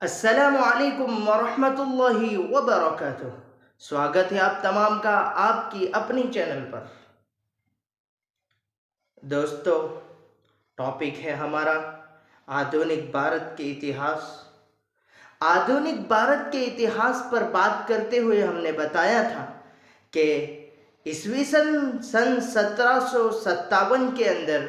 السلام علیکم ورحمۃ اللہ وبرکاتہ۔ سواگت ہے آپ تمام کا آپ کی اپنی چینل پر۔ دوستو، ٹاپک ہے ہمارا آدھونک بھارت کے اتہاس۔ آدھونک بھارت کے اتہاس پر بات کرتے ہوئے ہم نے بتایا تھا کہ عیسوی سن 1757 کے اندر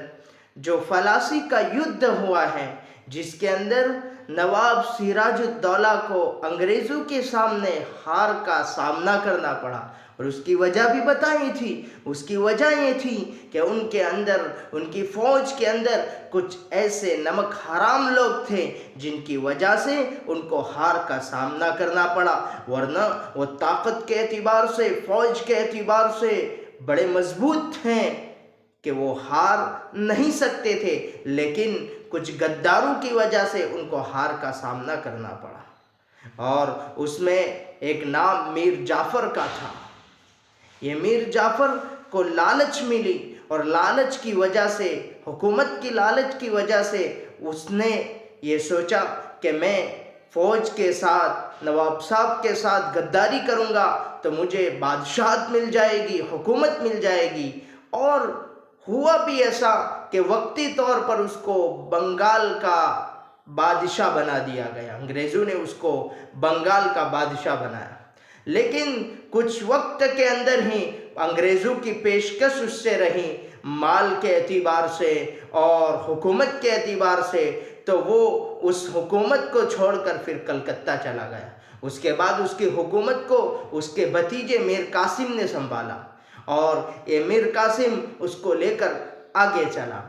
جو فلاسی کا یدھ ہوا ہے، جس کے اندر نواب سراج الدولہ کو انگریزوں کے سامنے ہار کا سامنا کرنا پڑا، اور اس کی وجہ بھی بتائی تھی۔ اس کی وجہ یہ تھی کہ ان کی فوج کے اندر کچھ ایسے نمک حرام لوگ تھے جن کی وجہ سے ان کو ہار کا سامنا کرنا پڑا، ورنہ وہ طاقت کے اعتبار سے، فوج کے اعتبار سے بڑے مضبوط ہیں کہ وہ ہار نہیں سکتے تھے، لیکن کچھ غداروں کی وجہ سے ان کو ہار کا سامنا کرنا پڑا۔ اور اس میں ایک نام میر جعفر کا تھا۔ یہ میر جعفر کو لالچ ملی، اور لالچ کی وجہ سے، حکومت کی لالچ کی وجہ سے اس نے یہ سوچا کہ میں فوج کے ساتھ، نواب صاحب کے ساتھ غداری کروں گا تو مجھے بادشاہت مل جائے گی، حکومت مل جائے گی۔ اور ہوا بھی ایسا کہ وقتی طور پر اس کو بنگال کا بادشاہ بنا دیا گیا، انگریزوں نے اس کو بنگال کا بادشاہ بنایا۔ لیکن کچھ وقت کے اندر ہی انگریزوں کی پیشکش اس سے رہی، مال کے اعتبار سے اور حکومت کے اعتبار سے، تو وہ اس حکومت کو چھوڑ کر پھر کلکتہ چلا گیا۔ اس کے بعد اس کی حکومت کو اس کے بھتیجے میر قاسم نے سنبھالا، اور یہ میر قاسم اس کو لے کر آگے چلا۔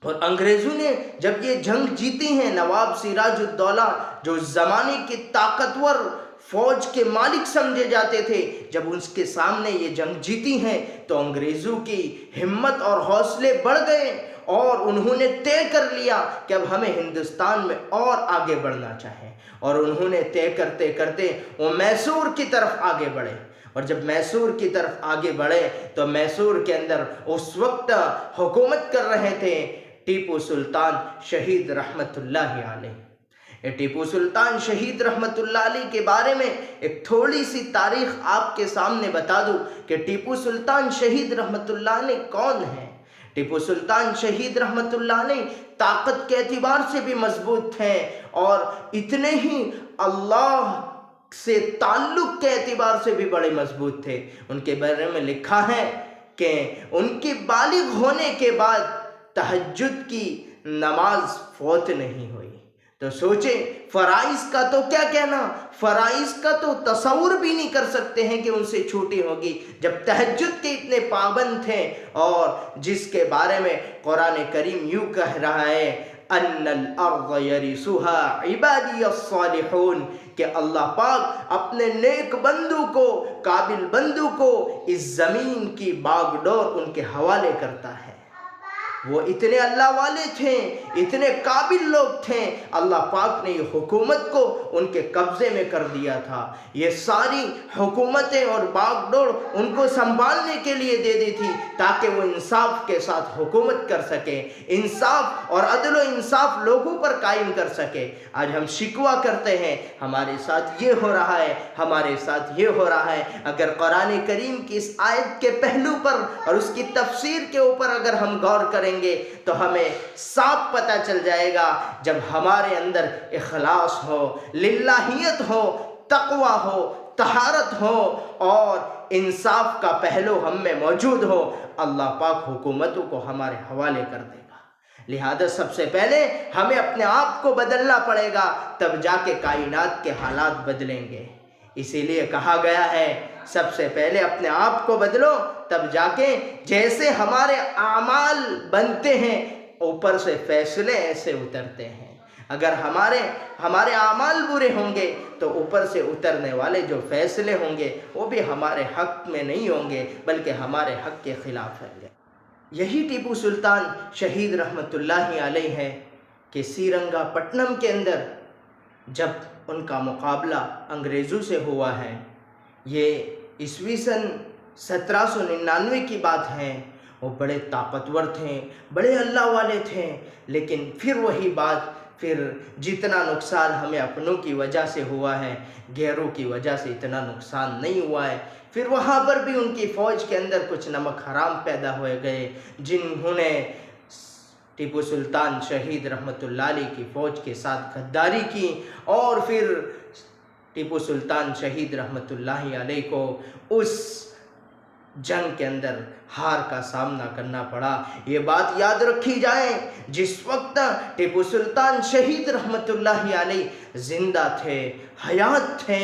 اور انگریزوں نے جب یہ جنگ جیتی ہیں، نواب سراج الدولہ جو اس زمانے کی طاقتور فوج کے مالک سمجھے جاتے تھے، جب اس کے سامنے یہ جنگ جیتی ہیں تو انگریزوں کی ہمت اور حوصلے بڑھ گئے، اور انہوں نے طے کر لیا کہ اب ہمیں ہندوستان میں اور آگے بڑھنا چاہے، اور انہوں نے طے کرتے کرتے وہ میسور کی طرف آگے بڑھے۔ اور جب میسور کی طرف آگے بڑھے تو میسور کے اندر اس وقت حکومت کر رہے تھے ٹیپو سلطان شہید رحمت اللہ علیہ۔ ٹیپو سلطان شہید رحمت اللہ علیہ کے بارے میں ایک تھوڑی سی تاریخ آپ کے سامنے بتا دوں کہ ٹیپو سلطان شہید رحمت اللہ علیہ کون ہے۔ ٹیپو سلطان شہید رحمت اللہ علیہ طاقت کے اعتبار سے بھی مضبوط تھے، اور اتنے ہی اللہ سے تعلق کے اعتبار سے بھی بڑے مضبوط تھے۔ ان کے بارے میں لکھا ہے کہ ان کی بالغ ہونے کے بعد تہجد کی نماز فوت نہیں ہوئی۔ تو سوچیں، فرائض کا تو کیا کہنا، فرائض کا تو تصور بھی نہیں کر سکتے ہیں کہ ان سے چھوٹی ہوگی، جب تہجد کے اتنے پابند تھے، اور جس کے بارے میں قرآن کریم یوں کہہ رہا ہے ان الارض یرثها عبادی الصالحون، کہ اللہ پاک اپنے نیک بندوں کو، قابل بندوں کو اس زمین کی باغ ڈور ان کے حوالے کرتا ہے۔ وہ اتنے اللہ والے تھے، اتنے قابل لوگ تھے، اللہ پاک نے یہ حکومت کو ان کے قبضے میں کر دیا تھا۔ یہ ساری حکومتیں اور باغ ڈور ان کو سنبھالنے کے لیے دے دی تھی تاکہ وہ انصاف کے ساتھ حکومت کر سکے، انصاف اور عدل و انصاف لوگوں پر قائم کر سکے۔ آج ہم شکوہ کرتے ہیں ہمارے ساتھ یہ ہو رہا ہے، ہمارے ساتھ یہ ہو رہا ہے۔ اگر قرآن کریم کی اس آیت کے پہلو پر اور اس کی تفسیر کے اوپر اگر ہم غور کریں گے تو ہمیں صاف پتہ چل جائے گا، جب ہمارے اندر اخلاص ہو، للہیت ہو، تقوی ہو، طہارت ہو اور انصاف کا پہلو ہم میں موجود ہو، اللہ پاک حکومتوں کو ہمارے حوالے کر دے گا۔ لہذا سب سے پہلے ہمیں اپنے آپ کو بدلنا پڑے گا، تب جا کے کائنات کے حالات بدلیں گے۔ اسی لیے کہا گیا ہے سب سے پہلے اپنے آپ کو بدلو، تب جا کے جیسے ہمارے اعمال بنتے ہیں اوپر سے فیصلے ایسے اترتے ہیں۔ اگر ہمارے اعمال برے ہوں گے تو اوپر سے اترنے والے جو فیصلے ہوں گے وہ بھی ہمارے حق میں نہیں ہوں گے بلکہ ہمارے حق کے خلاف ہوں گے۔ یہی ٹیپو سلطان شہید رحمت اللہ علیہ ہے کہ سرینگا پٹنم کے اندر جب ان کا مقابلہ انگریزوں سے ہوا ہے، یہ عیسوی سن 1799 کی بات ہے۔ وہ بڑے طاقتور تھے، بڑے اللہ والے تھے، لیکن پھر وہی بات پھر جتنا نقصان ہمیں اپنوں کی وجہ سے ہوا ہے، غیروں کی وجہ سے اتنا نقصان نہیں ہوا ہے۔ پھر وہاں پر بھی ان کی فوج کے اندر کچھ نمک حرام پیدا ہوئے گئے، جنہوں نے ٹیپو سلطان شہید رحمۃ اللہ علیہ کی فوج کے ساتھ غداری کی، اور پھر ٹیپو سلطان شہید رحمۃ اللہ علیہ کو اس جنگ کے اندر ہار کا سامنا کرنا پڑا۔ یہ بات یاد رکھی جائے، جس وقت ٹیپو سلطان شہید رحمۃ اللہ علیہ زندہ تھے، حیات تھے،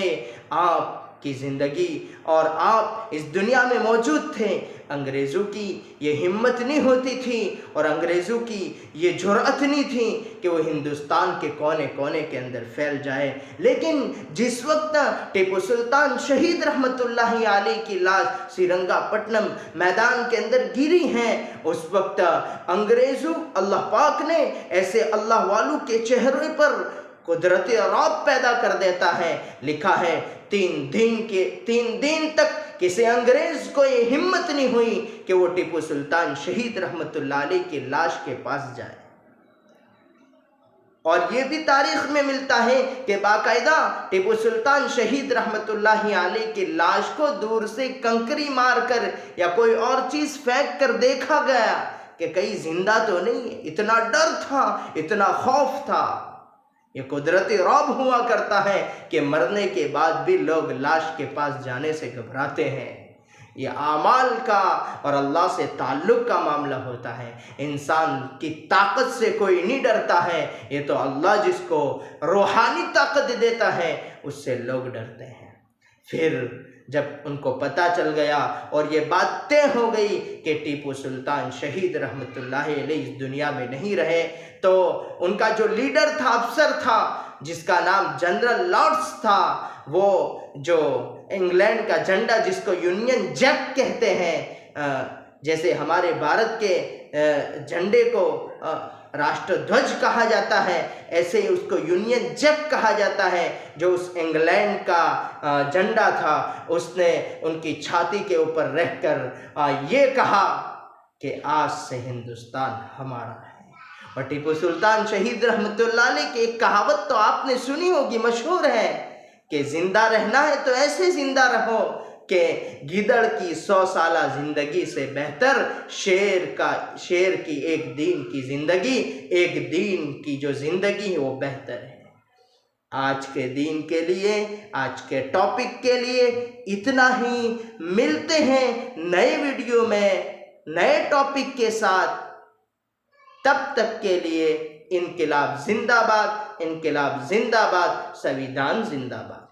آپ کی زندگی اور آپ اس دنیا میں موجود تھے، انگریزوں کی یہ ہمت نہیں ہوتی تھی اور انگریزوں کی یہ جرأت نہیں تھی کہ وہ ہندوستان کے کونے کونے کے اندر پھیل جائے۔ لیکن جس وقت ٹیپو سلطان شہید رحمۃ اللہ علیہ کی لاش سرنگا پٹنم میدان کے اندر گری ہیں، اس وقت انگریزوں اللہ پاک نے ایسے اللہ والوں کے چہرے پر قدرت رعب پیدا کر دیتا ہے۔ لکھا ہے 3 دن تک کسی انگریز کو یہ ہمت نہیں ہوئی کہ وہ ٹیپو سلطان شہید رحمۃ اللہ علیہ کی لاش کے پاس جائے۔ اور یہ بھی تاریخ میں ملتا ہے کہ باقاعدہ ٹیپو سلطان شہید رحمۃ اللہ علیہ کی لاش کو دور سے کنکری مار کر یا کوئی اور چیز پھینک کر دیکھا گیا کہ کہیں زندہ تو نہیں ہے۔ اتنا ڈر تھا، اتنا خوف تھا۔ یہ قدرتی رعب ہوا کرتا ہے کہ مرنے کے بعد بھی لوگ لاش کے پاس جانے سے گھبراتے ہیں۔ یہ اعمال کا اور اللہ سے تعلق کا معاملہ ہوتا ہے۔ انسان کی طاقت سے کوئی نہیں ڈرتا ہے، یہ تو اللہ جس کو روحانی طاقت دیتا ہے اس سے لوگ ڈرتے ہیں۔ پھر جب ان کو پتہ چل گیا اور یہ بات طے ہو گئی کہ ٹیپو سلطان شہید رحمۃ اللہ علیہ اس دنیا میں نہیں رہے، تو ان کا جو لیڈر تھا، افسر تھا، جس کا نام جنرل لارڈس تھا، وہ جو انگلینڈ کا جھنڈا جس کو یونین جیک کہتے ہیں، جیسے ہمارے بھارت کے جھنڈے کو راشٹر دھوج کہا جاتا ہے، ایسے ہی اس کو یونین جیک کہا جاتا ہے، جو اس انگلینڈ کا جھنڈا تھا، اس نے ان کی چھاتی کے اوپر رہ کر یہ کہا کہ آج سے ہندوستان ہمارا ہے۔ اور ٹیپو سلطان شہید رحمۃ اللہ علیہ کی ایک کہاوت تو آپ نے سنی ہوگی، مشہور ہے کہ زندہ رہنا ہے تو ایسے زندہ رہو کہ گیدڑ کی 100 سالہ زندگی سے بہتر شیر کی ایک دن کی زندگی، ایک دن کی جو زندگی ہے وہ بہتر ہے۔ آج کے دن کے لیے، آج کے ٹاپک کے لیے اتنا ہی۔ ملتے ہیں نئے ویڈیو میں نئے ٹاپک کے ساتھ، تب تک کے لیے انقلاب زندہ باد، انقلاب زندہ باد، سنویدھان زندہ باد۔